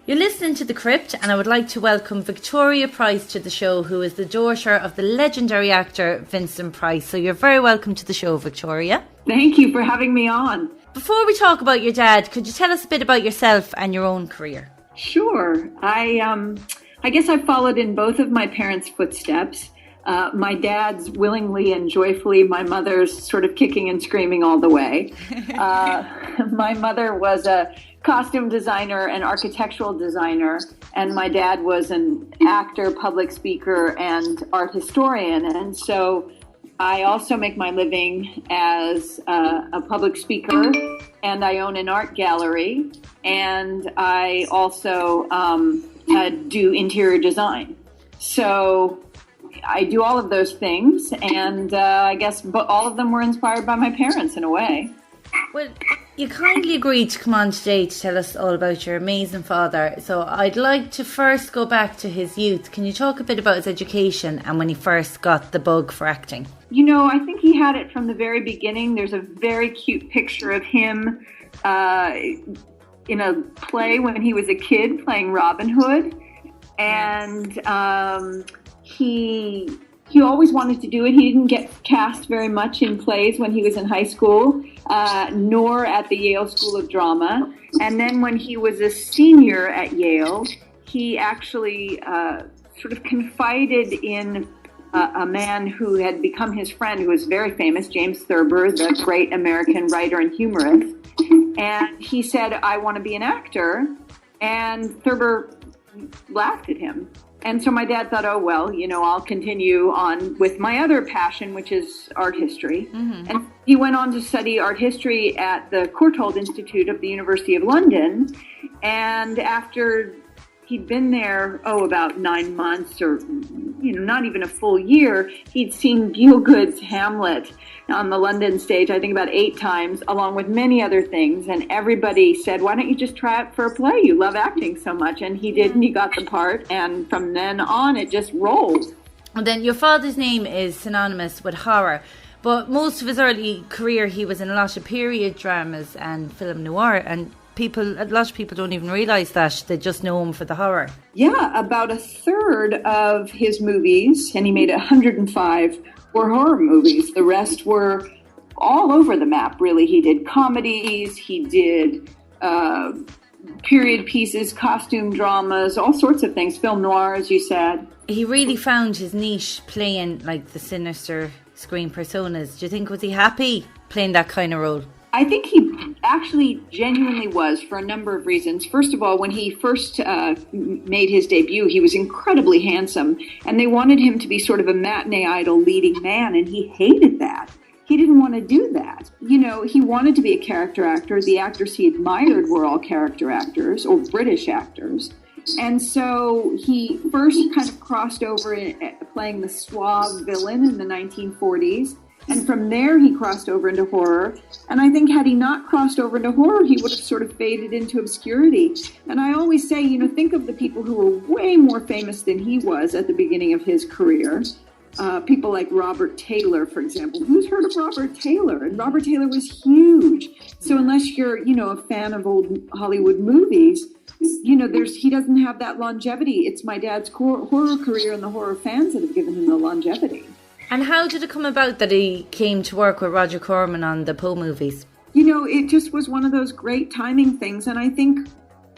You're listening to The Crypt, and I would like to welcome Victoria Price to the show, who is the daughter of the legendary actor Vincent Price. So you're very welcome to the show, Victoria. Thank you for having me on. Before we talk about your dad, could you tell us a bit about yourself and your own career? Sure. I guess I followed in both of my parents' footsteps. My dad's willingly and joyfully, my mother's sort of kicking and screaming all the way. My mother was a costume designer and architectural designer, and my dad was an actor, public speaker, and art historian. And so I also make my living as a public speaker, and I own an art gallery, and I also do interior design. So I do all of those things, and I guess all of them were inspired by my parents in a way. Well, you kindly agreed to come on today to tell us all about your amazing father. So I'd like to first go back to his youth. Can you talk a bit about his education and when he first got the bug for acting? You know, I think he had it from the very beginning. There's a very cute picture of him in a play when he was a kid playing Robin Hood. And he always wanted to do it. He didn't get cast very much in plays when he was in high school, nor at the Yale School of Drama. And then when he was a senior at Yale, he actually sort of confided in a man who had become his friend, who was very famous, James Thurber, the great American writer and humorist. And he said, "I want to be an actor." And Thurber laughed at him. And so my dad thought, oh, well, you know, I'll continue on with my other passion, which is art history. Mm-hmm. And he went on to study art history at the Courtauld Institute of the University of London. And after he'd been there, about 9 months or, you know, not even a full year, he'd seen Gielgud's Hamlet on the London stage, I think about 8 times, along with many other things. And everybody said, why don't you just try it for a play? You love acting so much. And he did, and he got the part. And from then on, it just rolled. And then your father's name is synonymous with horror. But most of his early career, he was in a lot of period dramas and film noir. And a lot of people don't even realise that. They just know him for the horror. Yeah, about a third of his movies, and he made 105, were horror movies. The rest were all over the map, really. He did comedies, he did period pieces, costume dramas, all sorts of things, film noir, as you said. He really found his niche playing like the sinister screen personas. Do you think, was he happy playing that kind of role? I think he actually genuinely was, for a number of reasons. First of all, when he first made his debut, he was incredibly handsome, and they wanted him to be sort of a matinee idol leading man, and he hated that. He didn't want to do that. You know, he wanted to be a character actor. The actors he admired were all character actors, or British actors. And so he first kind of crossed over playing the suave villain in the 1940s. And from there, he crossed over into horror. And I think had he not crossed over into horror, he would have sort of faded into obscurity. And I always say, you know, think of the people who were way more famous than he was at the beginning of his career. People like Robert Taylor, for example. Who's heard of Robert Taylor? And Robert Taylor was huge. So unless you're, you know, a fan of old Hollywood movies, you know, he doesn't have that longevity. It's my dad's horror career and the horror fans that have given him the longevity. And how did it come about that he came to work with Roger Corman on the Poe movies? You know, it just was one of those great timing things. And I think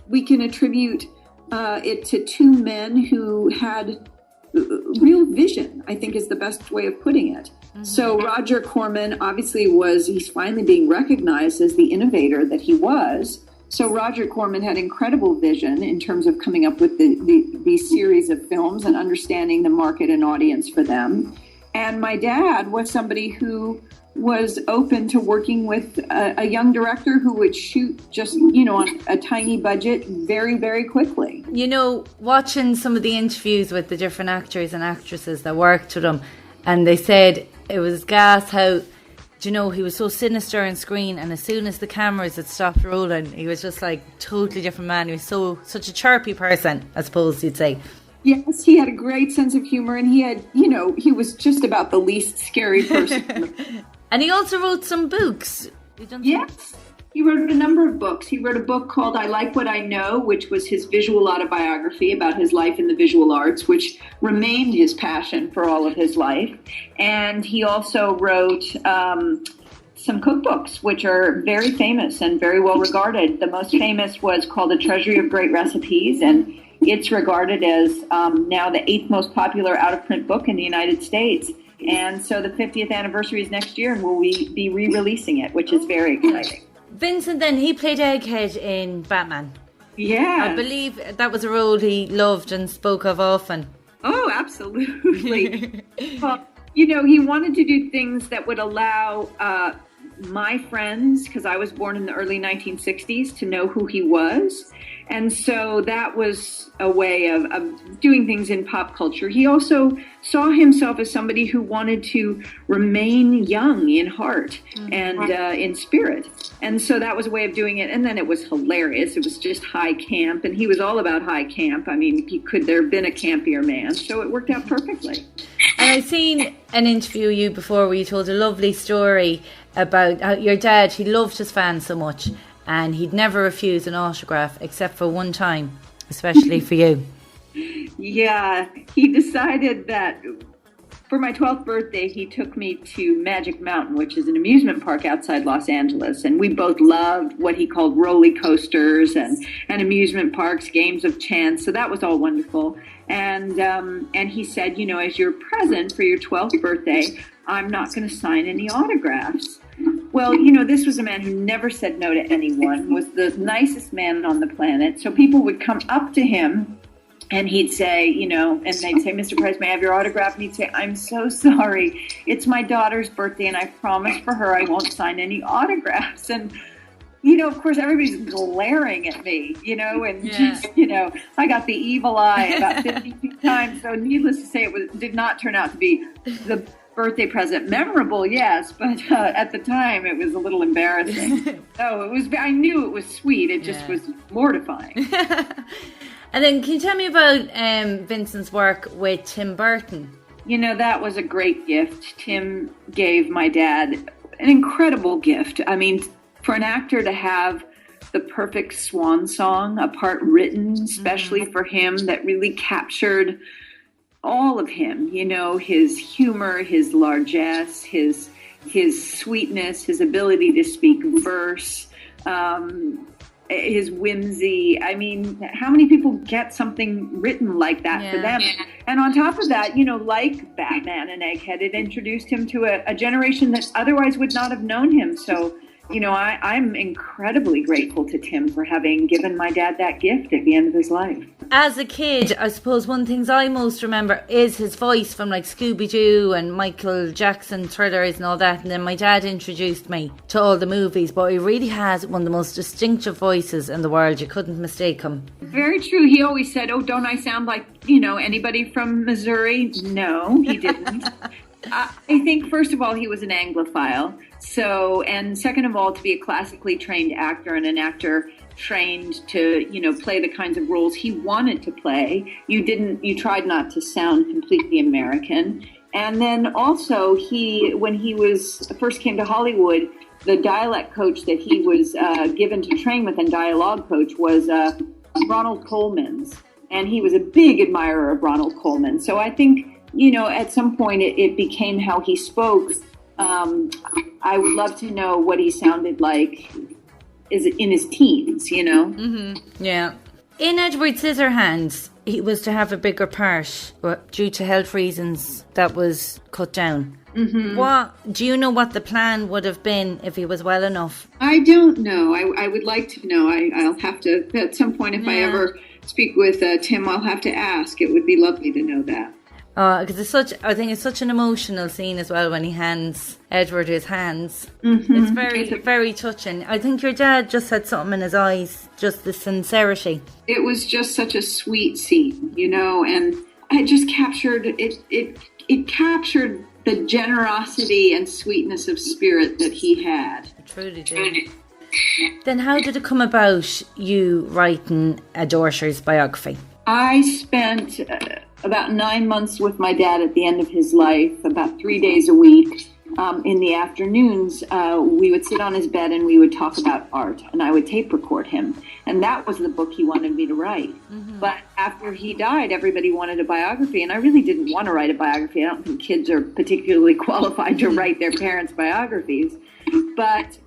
we can attribute it to two men who had real vision, I think is the best way of putting it. Mm-hmm. So Roger Corman obviously he's finally being recognized as the innovator that he was. So Roger Corman had incredible vision in terms of coming up with these series of films and understanding the market and audience for them. And my dad was somebody who was open to working with a young director who would shoot just, you know, on a tiny budget very, very quickly. You know, watching some of the interviews with the different actors and actresses that worked with him, and they said it was gas how, you know, he was so sinister on screen, and as soon as the cameras had stopped rolling, he was just like totally different man. He was such a chirpy person, I suppose you'd say. Yes, he had a great sense of humor, and he had, you know, he was just about the least scary person. And he also wrote some books. Yes. He wrote a number of books. He wrote a book called I Like What I Know, which was his visual autobiography about his life in the visual arts, which remained his passion for all of his life. And he also wrote some cookbooks, which are very famous and very well regarded. The most famous was called A Treasury of Great Recipes, and it's regarded as now the 8th most popular out-of-print book in the United States. And so the 50th anniversary is next year, and we'll be re-releasing it, which is very exciting. Vincent, then, he played Egghead in Batman. Yeah. I believe that was a role he loved and spoke of often. Oh, absolutely. Well, he wanted to do things that would allow my friends, because I was born in the early 1960s, to know who he was. And so that was a way of doing things in pop culture. He also saw himself as somebody who wanted to remain young in heart and in spirit. And so that was a way of doing it. And then it was hilarious. It was just high camp. And he was all about high camp. I mean, could there have been a campier man? So it worked out perfectly. And I've seen an interview you before where you told a lovely story about how your dad, he loved his fans so much. And he'd never refuse an autograph except for one time, especially for you. Yeah, he decided that for my 12th birthday, he took me to Magic Mountain, which is an amusement park outside Los Angeles. And we both loved what he called roller coasters and amusement parks, games of chance. So that was all wonderful. And he said, as your present for your 12th birthday, I'm not going to sign any autographs. Well, this was a man who never said no to anyone, was the nicest man on the planet. So people would come up to him and he'd say, and they'd say, Mr. Price, may I have your autograph? And he'd say, I'm so sorry. It's my daughter's birthday and I promised for her I won't sign any autographs. And, of course, everybody's glaring at me, and just, I got the evil eye about 52 times. So needless to say, did not turn out to be the birthday present. Memorable, yes, but at the time it was a little embarrassing. I knew it was sweet. It just was mortifying. And then can you tell me about Vincent's work with Tim Burton? That was a great gift. Tim gave my dad an incredible gift. I mean, for an actor to have the perfect swan song, a part written especially for him that really captured all of him, his humor, his largesse, his sweetness, his ability to speak verse, his whimsy. I mean, how many people get something written like that for them? And on top of that, like Batman and Egghead, it introduced him to a generation that otherwise would not have known him. So, I'm incredibly grateful to Tim for having given my dad that gift at the end of his life. As a kid, I suppose one of the things I most remember is his voice from like Scooby-Doo and Michael Jackson thrillers and all that. And then my dad introduced me to all the movies. But he really has one of the most distinctive voices in the world. You couldn't mistake him. Very true. He always said, oh, don't I sound like, anybody from Missouri? No, he didn't. I think, first of all, he was an Anglophile. So, and second of all, to be a classically trained actor and an actor trained to, play the kinds of roles he wanted to play, you tried not to sound completely American. And then also when he first came to Hollywood, the dialect coach that he was given to train with and dialogue coach was Ronald Colman's. And he was a big admirer of Ronald Colman. So I think, at some point it became how he spoke. I would love to know what he sounded like in his teens, Mm-hmm. Yeah. In Edward Scissorhands, he was to have a bigger part, but due to health reasons, that was cut down. Mm-hmm. Do you know what the plan would have been if he was well enough? I don't know. I would like to know. I'll have to, at some point, if I ever speak with Tim, I'll have to ask. It would be lovely to know that. Because I think it's such an emotional scene as well when he hands Edward his hands. Mm-hmm. It's very, very touching. I think your dad just had something in his eyes, just the sincerity. It was just such a sweet scene, and it just captured it. It captured the generosity and sweetness of spirit that he had. It truly did. Then how did it come about you writing a daughter's biography? I spent about 9 months with my dad at the end of his life, about 3 days a week. in the afternoons, we would sit on his bed and we would talk about art, and I would tape record him. And that was the book he wanted me to write. But after he died, everybody wanted a biography, and I really didn't want to write a biography. I don't think kids are particularly qualified to write their parents' biographies. But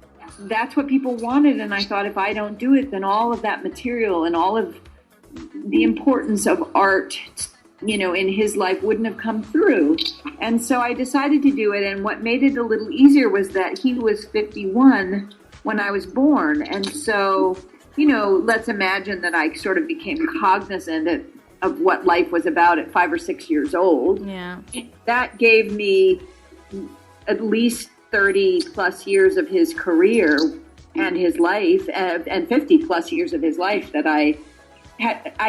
that's what people wanted, and I thought, if I don't do it, then all of that material and all of the importance of art, in his life wouldn't have come through. And so I decided to do it, and what made it a little easier was that he was 51 when I was born. And so, let's imagine that I sort of became cognizant of what life was about at 5 or 6 years old. Yeah. That gave me at least 30 plus years of his career and his life, and 50 plus years of his life that I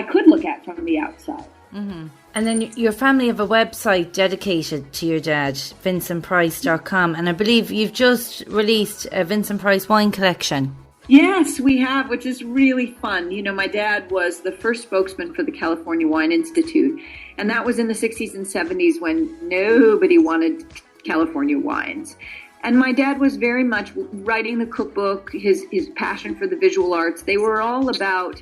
could look at from the outside. Mm-hmm. And then your family have a website dedicated to your dad, vincentprice.com, and I believe you've just released a Vincent Price wine collection. Yes, we have, which is really fun. My dad was the first spokesman for the California Wine Institute, and that was in the 60s and 70s when nobody wanted California wines. And my dad was very much writing the cookbook, his passion for the visual arts. They were all about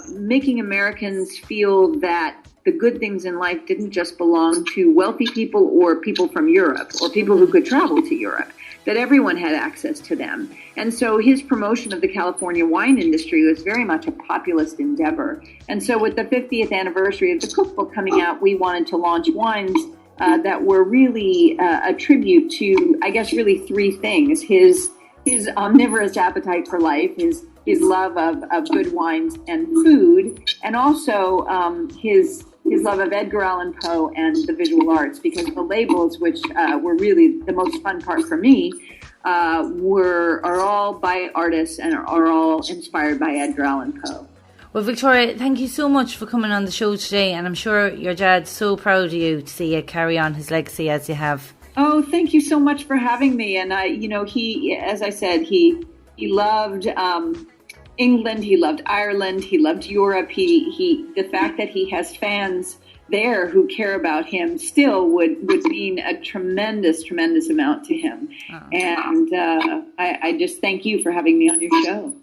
making Americans feel that the good things in life didn't just belong to wealthy people or people from Europe or people who could travel to Europe, that everyone had access to them. And so his promotion of the California wine industry was very much a populist endeavor. And so with the 50th anniversary of the cookbook coming out, we wanted to launch wines that were really a tribute to, I guess, really three things: his omnivorous appetite for life, his love of good wines and food, and also his love of Edgar Allan Poe and the visual arts, because the labels, which were really the most fun part for me, are all by artists and are all inspired by Edgar Allan Poe. Well, Victoria, thank you so much for coming on the show today, and I'm sure your dad's so proud of you to see you carry on his legacy as you have. Oh, thank you so much for having me. And he, as I said, he loved England, he loved Ireland, he loved Europe. The fact that he has fans there who care about him still would mean a tremendous amount to him. Oh. And I just thank you for having me on your show.